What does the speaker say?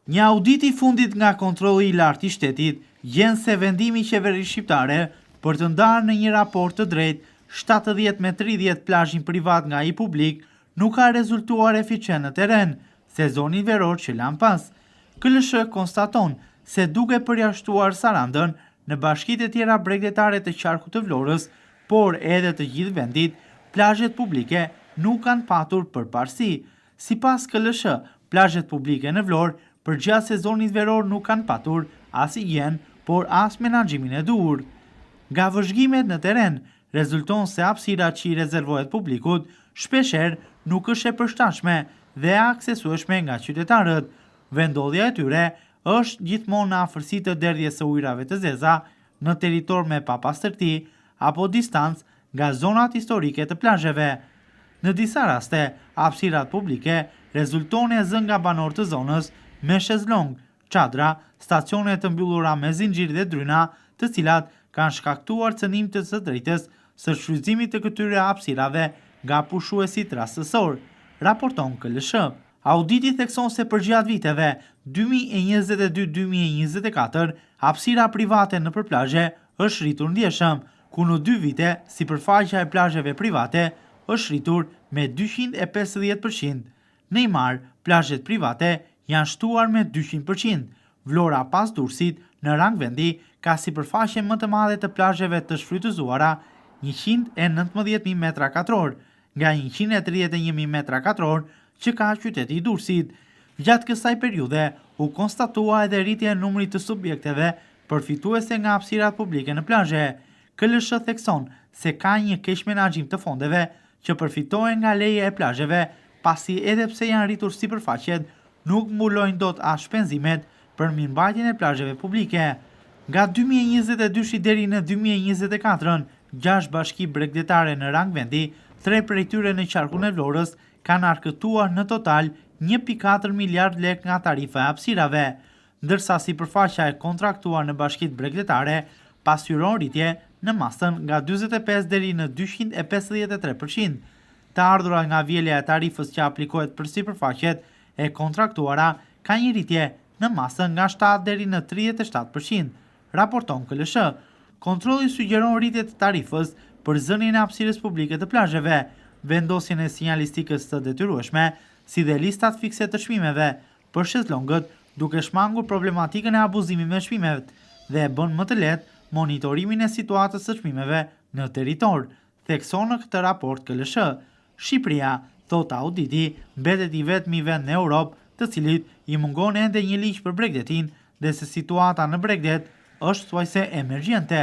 Një audit i fundit nga kontrolli i lartë i shtetit gjen se vendimi qeverisë shqiptare për të ndarë në një raport të drejtë 70 me 30 plazhin privat nga ai publik nuk ka rezultuar eficient në terren, sezonin veror që lan pas. KLSH konstaton se duke përjashtuar Sarandën në bashkitë e tjera bregdetare të qarkut të Vlorës, por edhe të gjithë vendit, plazhet publike nuk kanë patur përparësi. Sipas KLSH, plazhet publike në Vlorë përgjatë sezonit veror nuk kanë patur as higjen, por as menaxhimin e duhur. Nga vëzhgimet në terren, rezulton se hapësira që i rezervohet publikut shpeshherë nuk është e përshtatshme dhe e aksesueshme nga qytetarët. Vendodhja e tyre është gjithmonë në afërsi të derdhjes së ujrave të zeza, në territor me papastërti apo distancë nga zonat historike të plazheve. Në disa raste, hapësirat publike rezulton e zënë nga banorë të zonës me shezlong, çadra, stacione të mbyllura me zinxhir dhe dryna, të cilat kanë shkaktuar cënim të së drejtës së shfrytëzimit të këtyre hapësirave nga pushuesit rastësor, raporton KLSH. Auditi thekson se përgjatë viteve 2022-2024, hapësira private në plazhe është rritur ndjeshëm, ku në 2 vite sipërfaqja e plazheve private është rritur me 250%. Në imar, plazhet private janë shtuar me 200%. Vlora pas Durrësit në rang vendi ka sipërfaqe më të madhe të plazheve të shfrytëzuara, 119.000 metra katror, nga 131.000 metra katror që ka qyteti i Durrësit. Gjatë kësaj periudhe u konstatua edhe rritja e numrit të subjekteve përfituese nga hapësirat publike në plazhe. KLSH thekson se ka një keq menaxhim të fondeve që përfitohen nga leja e plazheve, pasi edhe pse janë rritur sipërfaqet, nuk mbulojnë dot as shpenzimet për mirëmbajtjen e plazheve publike. Nga 2022 deri në 2024, 6 bashki bregdetare në rang vendi, 3 prej tyre në qarkun e Vlorës, kanë arkëtuar në total 1.4 miliard lek nga tarifa e hapësirave, ndërsa sipërfaqja e kontraktuar në bashkitë bregdetare pasqyron rritje në masën nga 45 deri në 253%. Të ardhurat nga vjelja e tarifës që aplikohet për sipërfaqet e kontraktuara ka një rritje në masën nga 7 deri në 37%, raporton KLSH. Kontrolli sugjeron rritje të tarifës për zënien e hapësirës publike të plazheve, vendosjen e sinjalistikës së detyrueshme, si dhe listat fikse të çmimeve për shezlongët, duke shmangur problematikën e abuzimit me çmimet dhe e bën më të lehtë monitorimin e situatës së çmimeve në territor, thekson në këtë raport KLSH. Shqipëria, thot auditi, mbetet i vetmi vend në Europë të cilit i mungon ende një ligj për bregdetin dhe se situata në bregdet është thuajse emergjente.